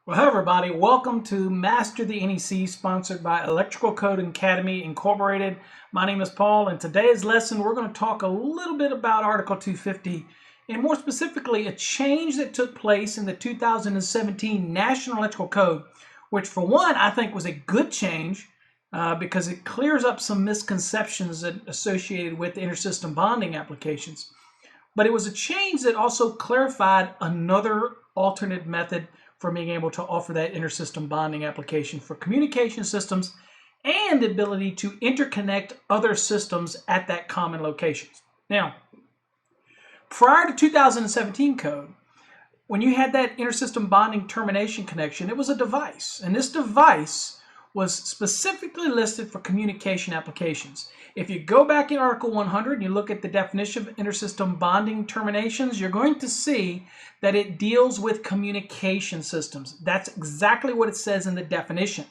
Well, hello everybody. Welcome to Master the NEC, sponsored by Electrical Code Academy Incorporated. My name is Paul, and today's lesson we're going to talk a little bit about Article 250, and more specifically a change that took place in the 2017 National Electrical Code, which for one I think was a good change because it clears up some misconceptions associated with intersystem bonding applications. But it was a change that also clarified another alternate method for being able to offer that intersystem bonding application for communication systems and the ability to interconnect other systems at that common location. Now, prior to 2017 code, when you had that intersystem bonding termination connection, it was a device. And this device was specifically listed for communication applications. If you go back in Article 100 and you look at the definition of intersystem bonding terminations, you're going to see that it deals with communication systems. That's exactly what it says in the definition.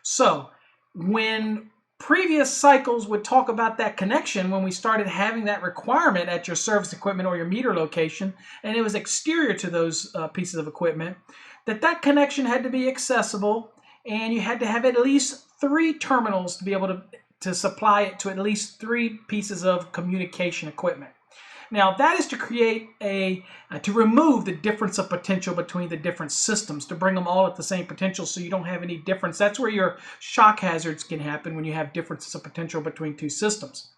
So when previous cycles would talk about that connection, when we started having that requirement at your service equipment or your meter location, and it was exterior to those pieces of equipment, that connection had to be accessible, and you had to have at least 3 terminals to be able to supply it to at least 3 pieces of communication equipment. Now that is to create to remove the difference of potential between the different systems, to bring them all at the same potential so you don't have any difference. That's where your shock hazards can happen, when you have differences of potential between 2 systems.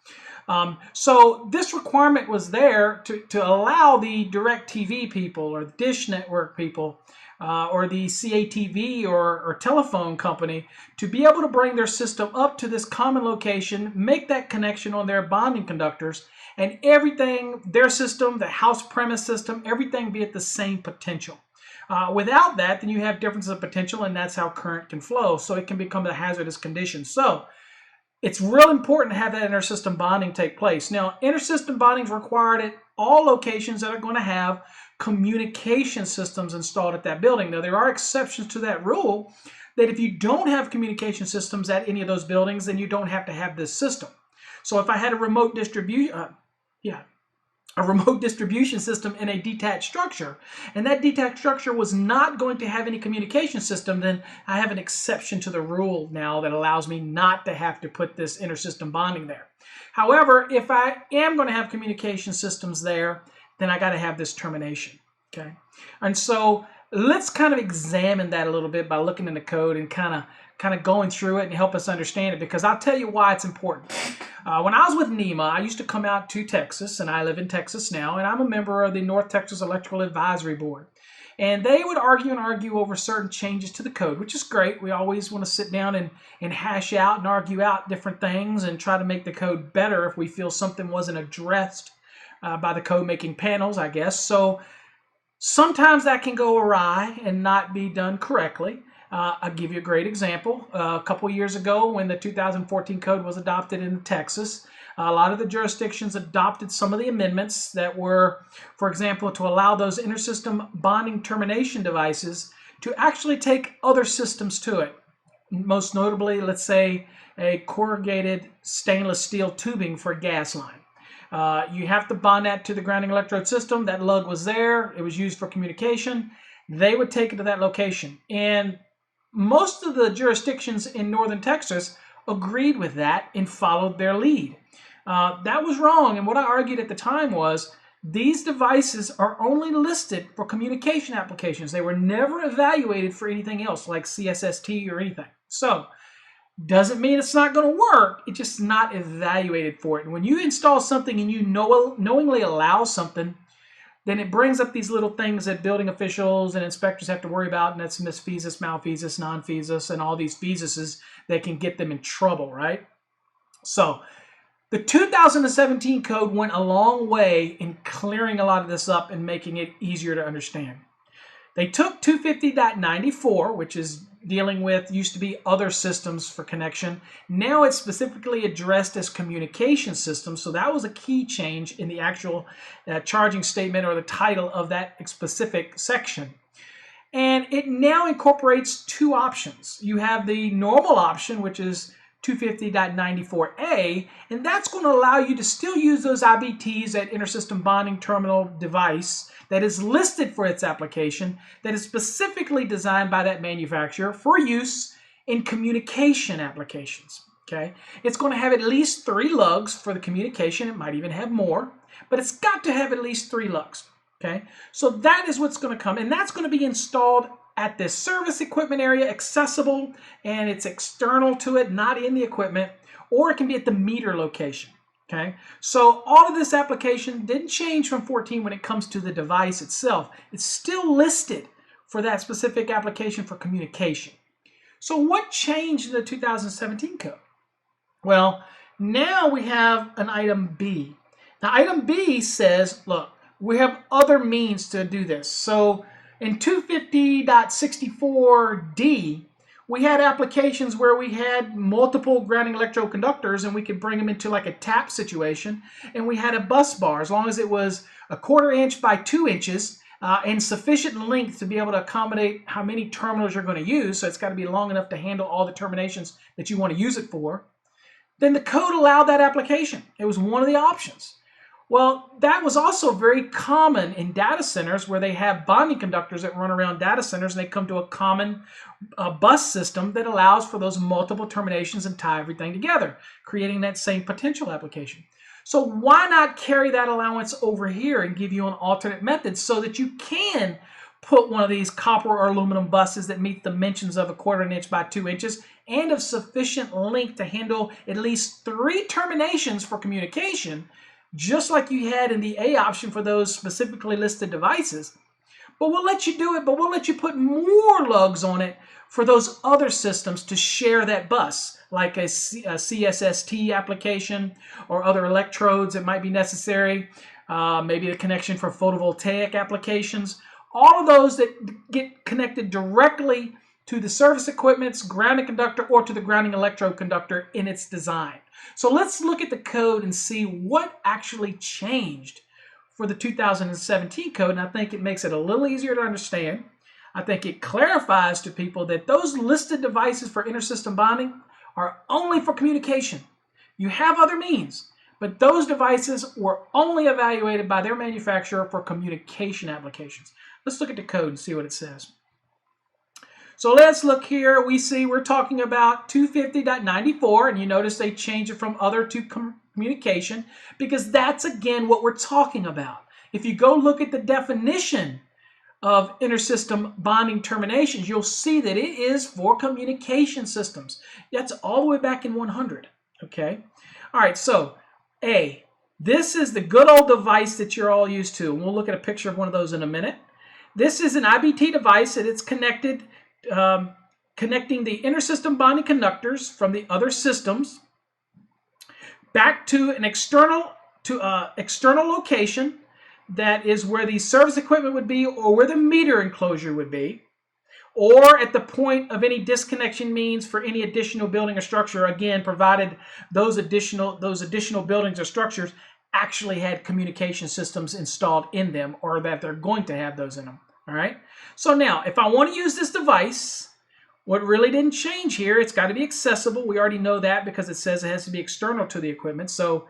So this requirement was there to allow the DirecTV people or the Dish Network people or the CATV or telephone company to be able to bring their system up to this common location, make that connection on their bonding conductors, and everything, their system, the house premise system, everything be at the same potential. Without that, then you have differences of potential, and that's how current can flow. So it can become a hazardous condition. So it's real important to have that intersystem bonding take place. Now, intersystem bonding is required at all locations that are going to have communication systems installed at that building. Now, there are exceptions to that rule, that if you don't have communication systems at any of those buildings, then you don't have to have this system. So if I had a remote distribution system in a detached structure, and that detached structure was not going to have any communication system, then I have an exception to the rule now that allows me not to have to put this intersystem bonding there. However, if I am going to have communication systems there, then I got to have this termination. Okay, and so let's kind of examine that a little bit by looking in the code and kind of going through it and help us understand it, because I'll tell you why it's important. When I was with NEMA, I used to come out to Texas, and I live in Texas now, and I'm a member of the North Texas Electrical Advisory Board. And they would argue over certain changes to the code, which is great. We always want to sit down and hash out and argue out different things and try to make the code better if we feel something wasn't addressed by the code making panels, I guess. So sometimes that can go awry and not be done correctly. I'll give you a great example. A couple years ago, when the 2014 code was adopted in Texas, a lot of the jurisdictions adopted some of the amendments that were, for example, to allow those intersystem bonding termination devices to actually take other systems to it. Most notably, let's say, a corrugated stainless steel tubing for a gas line. You have to bond that to the grounding electrode system. That lug was there. It was used for communication. They would take it to that location. And most of the jurisdictions in northern Texas agreed with that and followed their lead. That was wrong, and what I argued at the time was these devices are only listed for communication applications. They were never evaluated for anything else like CSST or anything. So doesn't mean it's not going to work, it's just not evaluated for it. And when you install something and you knowingly allow something, then it brings up these little things that building officials and inspectors have to worry about, and that's misfeasance, malfeasance, non-feasance, and all these feasuses that can get them in trouble, right? So the 2017 code went a long way in clearing a lot of this up and making it easier to understand. They took 250.94, which is dealing with, used to be other systems for connection. Now it's specifically addressed as communication systems. So that was a key change in the actual charging statement or the title of that specific section. And it now incorporates 2 options. You have the normal option, which is 250.94a, and that's going to allow you to still use those IBTs, that Intersystem Bonding Terminal device that is listed for its application, that is specifically designed by that manufacturer for use in communication applications. Okay, it's going to have at least 3 lugs for the communication. It might even have more, but it's got to have at least 3 lugs. Okay, so that is what's going to come, and that's going to be installed at this service equipment area, accessible, and it's external to it, not in the equipment, or it can be at the meter location. Okay, so all of this application didn't change from 14 when it comes to the device itself. It's still listed for that specific application for communication. So what changed in the 2017 code? Well, now we have an item B. Now, item B says, look, we have other means to do this. So in 250.64d, we had applications where we had multiple grounding electrode conductors, and we could bring them into like a tap situation, and we had a bus bar as long as it was 1/4 inch by 2 inches and sufficient length to be able to accommodate how many terminals you're going to use. So it's got to be long enough to handle all the terminations that you want to use it for. Then the code allowed that application. It was one of the options. Well, that was also very common in data centers where they have bonding conductors that run around data centers, and they come to a common bus system that allows for those multiple terminations and tie everything together, creating that same potential application. So why not carry that allowance over here and give you an alternate method so that you can put one of these copper or aluminum buses that meet the dimensions of 1/4 inch by 2 inches and of sufficient length to handle at least 3 terminations for communication, just like you had in the A option for those specifically listed devices. But we'll let you do it, but we'll let you put more lugs on it for those other systems to share that bus, like a CSST application or other electrodes that might be necessary, maybe a connection for photovoltaic applications. All of those that get connected directly to the service equipment's grounding conductor or to the grounding electrode conductor in its design. So let's look at the code and see what actually changed for the 2017 code, and I think it makes it a little easier to understand. I think it clarifies to people that those listed devices for intersystem bonding are only for communication. You have other means, but those devices were only evaluated by their manufacturer for communication applications. Let's look at the code and see what it says. So let's look here. We see we're talking about 250.94, and you notice they change it from other to communication because that's, again, what we're talking about. If you go look at the definition of intersystem bonding terminations, you'll see that it is for communication systems. That's all the way back in 100, okay? All right, so A, this is the good old device that you're all used to, and we'll look at a picture of one of those in a minute. This is an IBT device that it's connected, connecting the intersystem bonding conductors from the other systems back to an external location that is where the service equipment would be, or where the meter enclosure would be, or at the point of any disconnection means for any additional building or structure, again, provided those additional buildings or structures actually had communication systems installed in them, or that they're going to have those in them. All right. So now, if I want to use this device, what really didn't change here, it's got to be accessible. We already know that because it says it has to be external to the equipment. So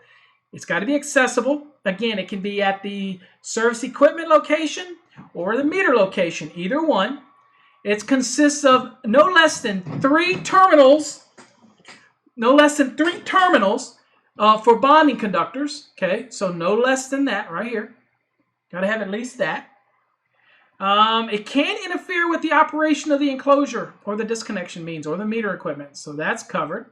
it's got to be accessible. Again, it can be at the service equipment location or the meter location, either one. It consists of no less than 3 terminals, for bonding conductors. Okay, so no less than that right here. Got to have at least that. It can interfere with the operation of the enclosure or the disconnection means or the meter equipment, so that's covered.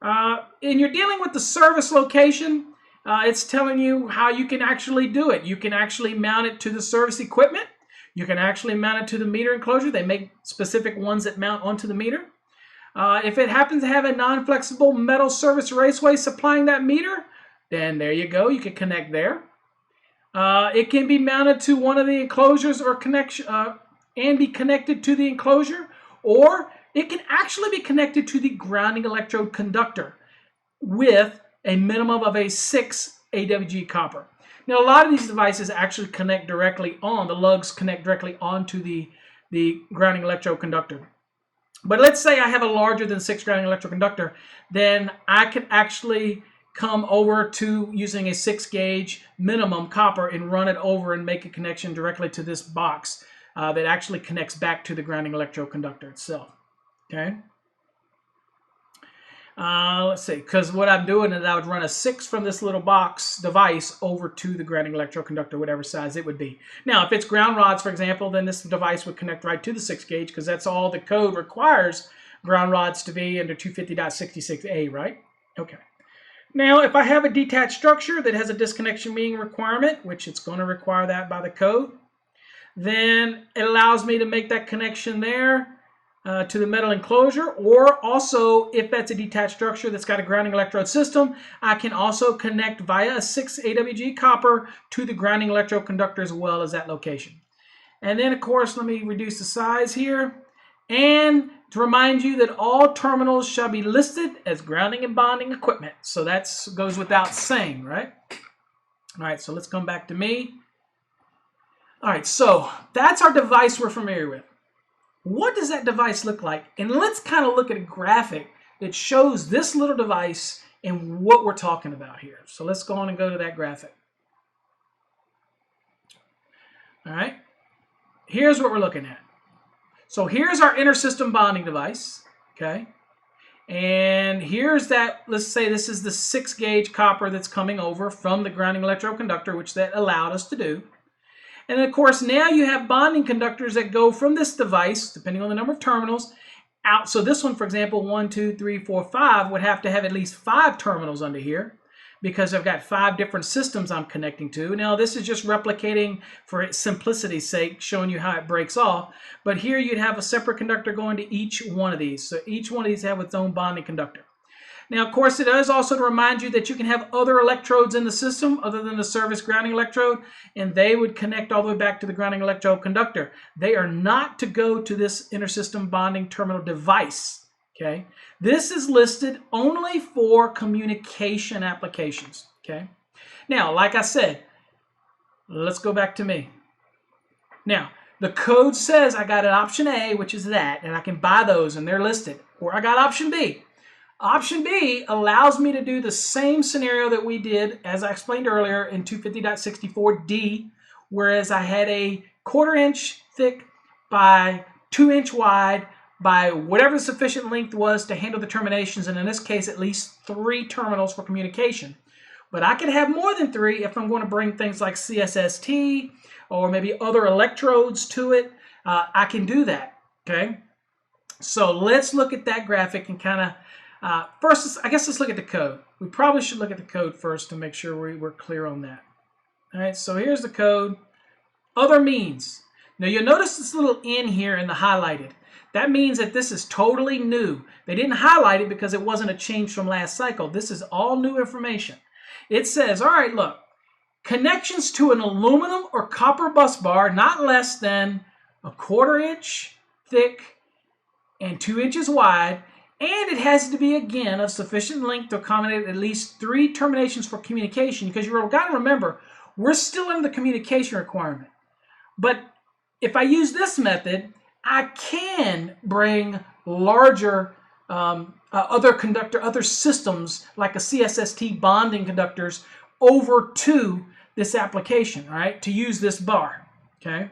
And you're dealing with the service location. It's telling you how you can actually do it. You can actually mount it to the service equipment. You can actually mount it to the meter enclosure. They make specific ones that mount onto the meter. If it happens to have a non-flexible metal service raceway supplying that meter, then there you go. You can connect there. It can be mounted to one of the enclosures or connection and be connected to the enclosure, or it can actually be connected to the grounding electrode conductor with a minimum of a 6 AWG copper. Now, a lot of these devices actually connect directly on, the lugs connect directly onto the grounding electrode conductor. But let's say I have a larger than 6 grounding electroconductor, then I can actually come over to using a 6 gauge minimum copper and run it over and make a connection directly to this box that actually connects back to the grounding electroconductor itself. Okay. Let's see, because what I'm doing is I would run a 6 from this little box device over to the grounding electroconductor, whatever size it would be. Now, if it's ground rods, for example, then this device would connect right to the 6 gauge because that's all the code requires ground rods to be under 250.66a, right? Okay. Now, if I have a detached structure that has a disconnection mean requirement, which it's going to require that by the code, then it allows me to make that connection there to the metal enclosure, or also if that's a detached structure that's got a grounding electrode system, I can also connect via a 6 AWG copper to the grounding electroconductor as well as that location. And then of course, let me reduce the size here. And to remind you that all terminals shall be listed as grounding and bonding equipment. So that goes without saying, right? All right, so let's come back to me. All right, so that's our device we're familiar with. What does that device look like? And let's kind of look at a graphic that shows this little device and what we're talking about here. So let's go on and go to that graphic. All right, here's what we're looking at. So here's our intersystem bonding device, okay? And here's that, let's say this is the 6 gauge copper that's coming over from the grounding electroconductor, which that allowed us to do. And then of course, now you have bonding conductors that go from this device, depending on the number of terminals, out. So this one, for example, 1, 2, 3, 4, 5 would have to have at least 5 terminals under here because I've got 5 different systems I'm connecting to. Now, this is just replicating for simplicity's sake, showing you how it breaks off. But here you'd have a separate conductor going to each one of these. So each one of these have its own bonding conductor. Now, of course, it does also to remind you that you can have other electrodes in the system other than the service grounding electrode, and they would connect all the way back to the grounding electroconductor. They are not to go to this intersystem bonding terminal device, okay? This is listed only for communication applications, okay? Now, like I said, let's go back to me. Now, the code says I got an option A, which is that, and I can buy those, and they're listed. Or I got option B. Option B allows me to do the same scenario that we did, as I explained earlier, in 250.64D, whereas I had a 1/4 inch thick by 2 inch wide by whatever the sufficient length was to handle the terminations, and in this case, at least 3 terminals for communication. But I can have more than 3 if I'm going to bring things like CSST or maybe other electrodes to it. I can do that, okay? So let's look at that graphic and kind of first, I guess let's look at the code. We probably should look at the code first to make sure we're clear on that. All right, so here's the code. Other means. Now you'll notice this little N here in the highlighted. That means that this is totally new. They didn't highlight it because it wasn't a change from last cycle. This is all new information. It says, all right, look, connections to an aluminum or copper bus bar not less than a 1/4 inch thick and 2 inches wide. And it has to be, again, of sufficient length to accommodate at least 3 terminations for communication, because you've got to remember, we're still in the communication requirement. But if I use this method, I can bring larger other systems like a CSST bonding conductors over to this application, all right, to use this bar, okay?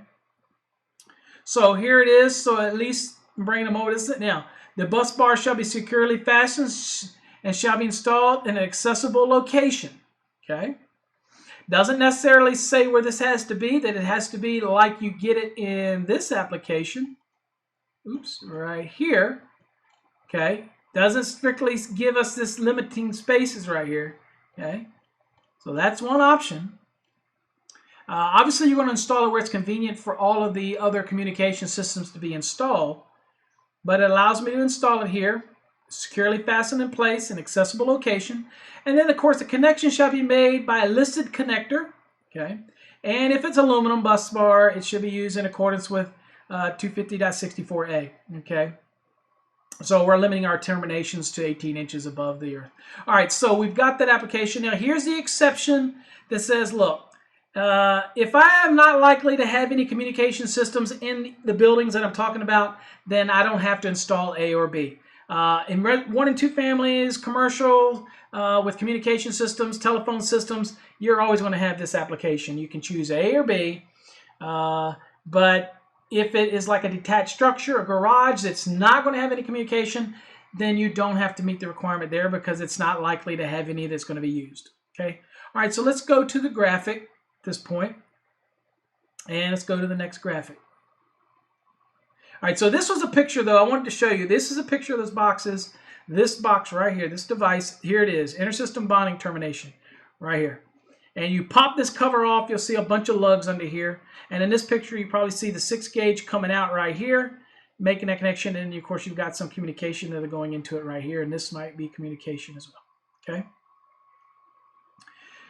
So here it is. So at least bring them over to now. The bus bar shall be securely fastened and shall be installed in an accessible location, okay? Doesn't necessarily say where this has to be, that it has to be like you get it in this application. Oops, right here, okay? Doesn't strictly give us this limiting spaces right here, okay? So that's one option. Obviously, you're going to install it where it's convenient for all of the other communication systems to be installed. But it allows me to install it here, securely fastened in place in accessible location. And then, of course, the connection shall be made by a listed connector, okay? And if it's aluminum bus bar, it should be used in accordance with 250.64a, okay? So we're limiting our terminations to 18 inches above the earth. All right, so we've got that application. Now, here's the exception that says, look, If I am not likely to have any communication systems in the buildings that I'm talking about, then I don't have to install A or B. In 1 and 2 families, commercial, with communication systems, telephone systems, you're always going to have this application. You can choose A or B, but if it is like a detached structure, a garage that's not going to have any communication, then you don't have to meet the requirement there because it's not likely to have any that's going to be used. Okay. All right, so let's go to the graphic at this point, and let's go to the next graphic. All right, so this was a picture, though, I wanted to show you. This is a picture of those boxes. This box right here, this device, here it is, Intersystem Bonding Termination, right here. And you pop this cover off, you'll see a bunch of lugs under here. And in this picture, you probably see the 6 gauge coming out right here, making that connection. And, of course, you've got some communication that are going into it right here. And this might be communication as well, okay?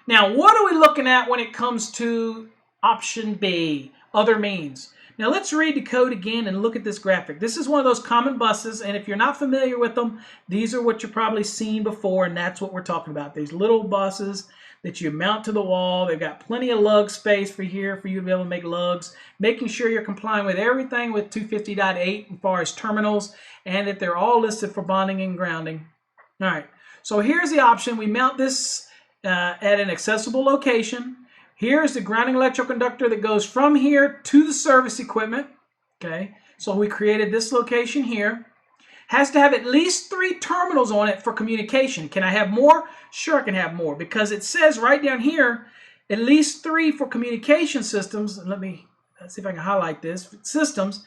Now, what are we looking at when it comes to option B, other means? Now, let's read the code again and look at this graphic. This is one of those common buses, and if you're not familiar with them, these are what you've probably seen before, and that's what we're talking about. These little buses that you mount to the wall. They've got plenty of lug space for here for you to be able to make lugs, making sure you're complying with everything with 250.8 as far as terminals, and that they're all listed for bonding and grounding. All right, so here's the option. We mount this at an accessible location. Here's the grounding electroconductor that goes from here to the service equipment. Okay, so we created this location here. Has to have at least 3 terminals on it for communication. Can I have more? Sure, I can have more, because it says right down here, at least 3 for communication systems. And let's see if I can highlight this. Systems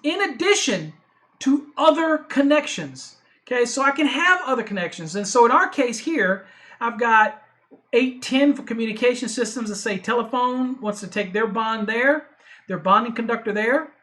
in addition to other connections. Okay, so I can have other connections. And so in our case here, I've got 810 for communication systems. Let's say telephone wants to take their bond there, their bonding conductor there.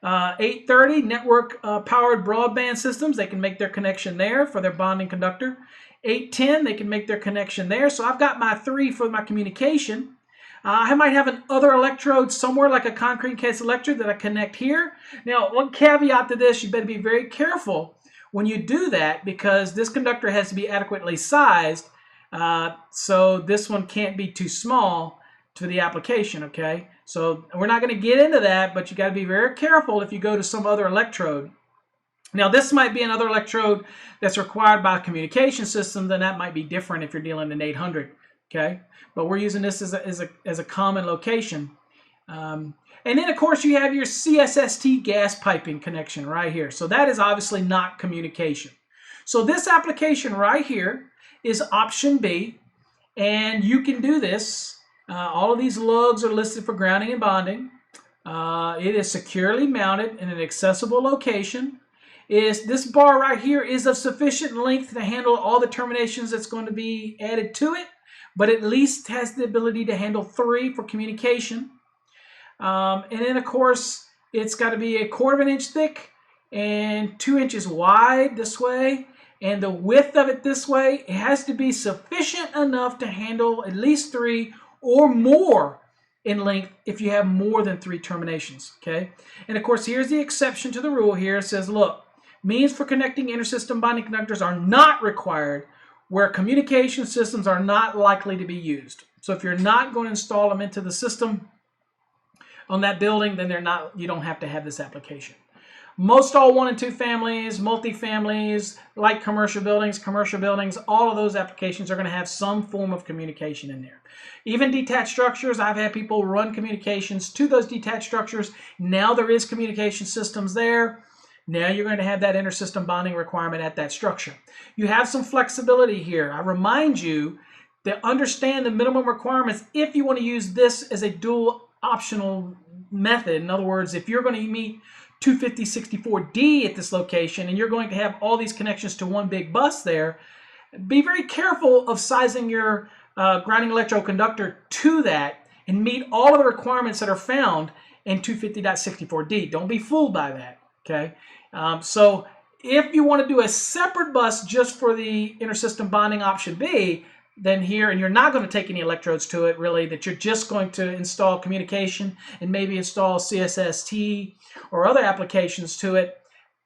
830 network powered broadband systems, they can make their connection there for their bonding conductor. 810, they can make their connection there. So I've got my 3 for my communication. I might have an other electrode somewhere, like a concrete case electrode that I connect here. Now, one caveat to this, you better be very careful when you do that, because this conductor has to be adequately sized. So this one can't be too small to the application, okay? So we're not going to get into that, but you got to be very careful if you go to some other electrode. Now, this might be another electrode that's required by a communication system, then that might be different if you're dealing in 800, okay? But we're using this as a common location. And then, of course, you have your CSST gas piping connection right here. So that is obviously not communication. So this application right here is option B, and you can do this. All of these lugs are listed for grounding and bonding. It is securely mounted in an accessible location. This bar right here is of sufficient length to handle all the terminations that's going to be added to it, but at least has the ability to handle 3 for communication. And then, of course, it's got to be 1/4 inch thick and 2 inches wide this way. And the width of it this way, it has to be sufficient enough to handle at least 3 or more in length if you have more than 3 terminations, okay? And of course, here's the exception to the rule here. It says, look, means for connecting intersystem bonding conductors are not required where communication systems are not likely to be used. So if you're not going to install them into the system on that building, then you don't have to have this application. Most all 1 and 2 families, multi-families, like commercial buildings, all of those applications are going to have some form of communication in there. Even detached structures, I've had people run communications to those detached structures. Now there is communication systems there. Now you're going to have that intersystem bonding requirement at that structure. You have some flexibility here. I remind you to understand the minimum requirements if you want to use this as a dual optional method. In other words, if you're going to meet 250/64D at this location and you're going to have all these connections to one big bus there, be very careful of sizing your grounding electroconductor to that and meet all of the requirements that are found in 250.64D. Don't be fooled by that, okay? So if you want to do a separate bus just for the intersystem bonding option B, then here, and you're not going to take any electrodes to it really, that you're just going to install communication and maybe install CSST or other applications to it,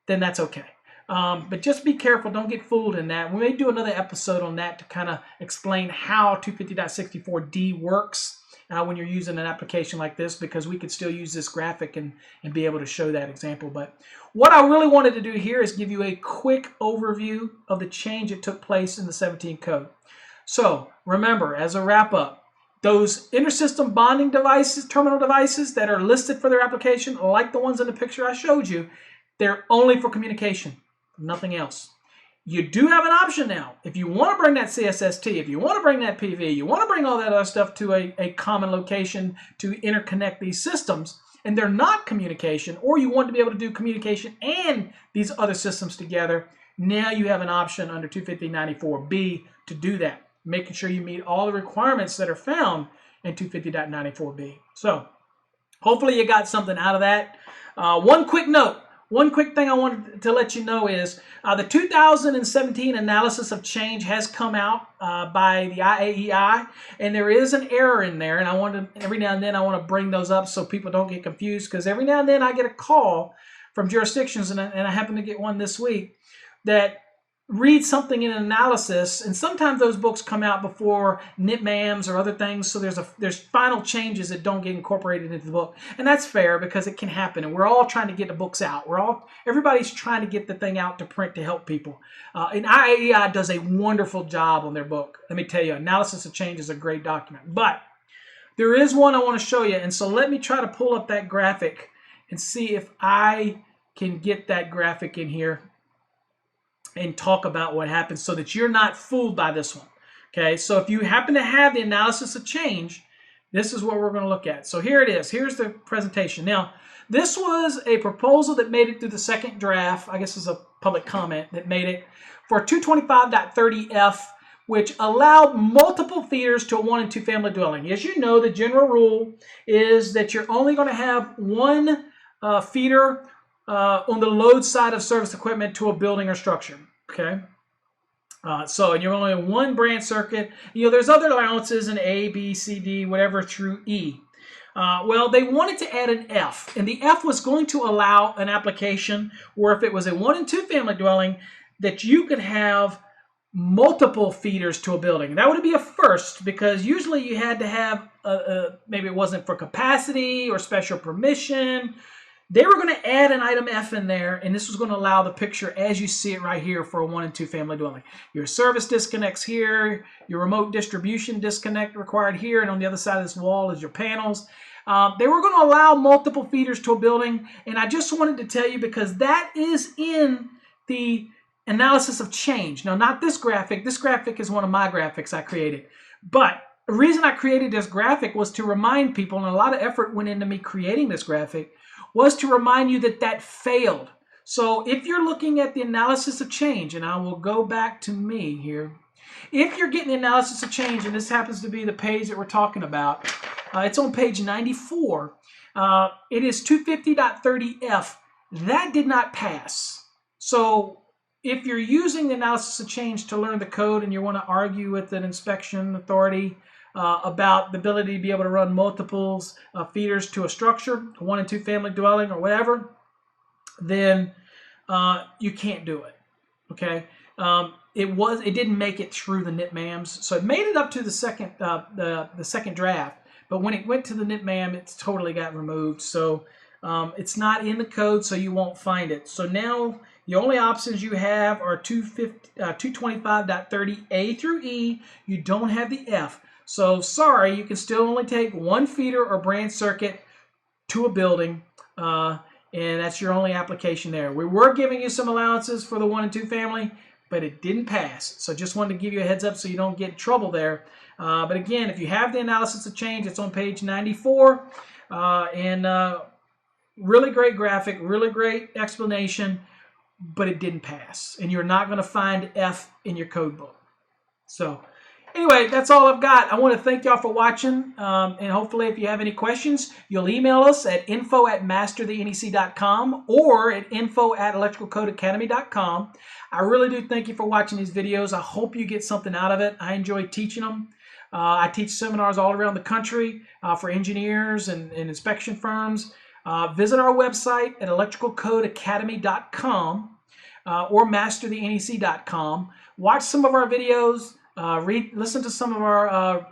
then that's okay. But just be careful. Don't get fooled in that. We may do another episode on that to kind of explain how 250.64D works when you're using an application like this, because we could still use this graphic and be able to show that example. But what I really wanted to do here is give you a quick overview of the change that took place in the 17 code. So remember, as a wrap up, those intersystem bonding devices, terminal devices that are listed for their application, like the ones in the picture I showed you, they're only for communication, nothing else. You do have an option now. If you want to bring that CSST, if you want to bring that PV, you want to bring all that other stuff to a common location to interconnect these systems, and they're not communication, or you want to be able to do communication and these other systems together, now you have an option under 250.94B to do that, making sure you meet all the requirements that are found in 250.94B. So hopefully you got something out of that. One quick note. One quick thing I wanted to let you know is the 2017 analysis of change has come out by the IAEI, and there is an error in there, and I want to, every now and then I want to bring those up so people don't get confused, because every now and then I get a call from jurisdictions, and I happen to get one this week, that read something in an analysis, and sometimes those books come out before NITMAMs or other things, so there's final changes that don't get incorporated into the book, and that's fair because it can happen, and we're all trying to get the books out. Everybody's trying to get the thing out to print to help people, and IAEI does a wonderful job on their book. Let me tell you, Analysis of Change is a great document, but there is one I want to show you, and so let me try to pull up that graphic and see if I can get that graphic in here and talk about what happens so that you're not fooled by this one. Okay, so if you happen to have the analysis of change, this is what we're going to look at. So here it is. Here's the presentation. Now, this was a proposal that made it through the second draft. I guess it's a public comment that made it for 225.30F, which allowed multiple feeders to a 1 and 2 family dwelling. As you know, the general rule is that you're only going to have one feeder on the load side of service equipment to a building or structure, okay? And you're only in one branch circuit. You know, there's other allowances in A, B, C, D, whatever through E. Well, they wanted to add an F, and the F was going to allow an application where if it was a 1 and 2 family dwelling, that you could have multiple feeders to a building. That would be a first, because usually you had to have, maybe it wasn't for capacity or special permission. They were going to add an item F in there, and this was going to allow the picture as you see it right here for a 1 and 2 family dwelling. Your service disconnects here, your remote distribution disconnect required here, and on the other side of this wall is your panels. They were going to allow multiple feeders to a building, and I just wanted to tell you because that is in the analysis of change. Now, not this graphic. This graphic is one of my graphics I created, but the reason I created this graphic was to remind people, and a lot of effort went into me creating this graphic, was to remind you that that failed. So if you're looking at the analysis of change, and I will go back to me here, if you're getting the analysis of change, and this happens to be the page that we're talking about, it's on page 94, it is 250.30F. That did not pass. So if you're using the analysis of change to learn the code and you want to argue with an inspection authority about the ability to be able to run multiples feeders to a structure, 1 and 2 family dwelling or whatever, then you can't do it. Okay, it didn't make it through the NITMAMs, so it made it up to the second second draft, but when it went to the NITMAM, it totally got removed. So it's not in the code, so you won't find it. So now the only options you have are 225.30A through E. You don't have the F. So sorry, you can still only take one feeder or branch circuit to a building, and that's your only application there. We were giving you some allowances for the 1 and 2 family, but it didn't pass. So just wanted to give you a heads up so you don't get in trouble there. But again, if you have the analysis of change, it's on page 94, and really great graphic, really great explanation, but it didn't pass, and you're not going to find F in your code book. So anyway, that's all I've got. I want to thank y'all for watching, and hopefully if you have any questions, you'll email us at info@masterthenec.com or at info@electricalcodeacademy.com. I really do thank you for watching these videos. I hope you get something out of it. I enjoy teaching them. I teach seminars all around the country for engineers and inspection firms. Visit our website at electricalcodeacademy.com. or masterthenec.com. Watch some of our videos, listen to some of our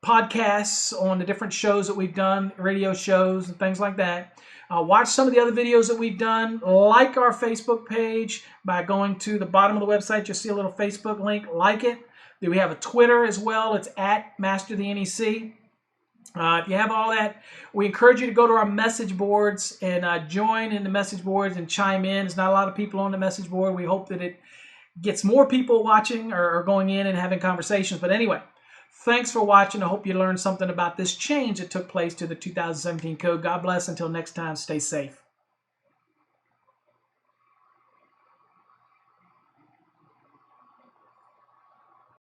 podcasts on the different shows that we've done, radio shows and things like that. Watch some of the other videos that we've done. Like our Facebook page by going to the bottom of the website. You'll see a little Facebook link. Like it. We have a Twitter as well. It's at MasterTheNEC. If you have all that, we encourage you to go to our message boards and join in the message boards and chime in. There's not a lot of people on the message board. We hope that it gets more people watching or going in and having conversations. But anyway, thanks for watching. I hope you learned something about this change that took place to the 2017 code. God bless. Until next time, stay safe.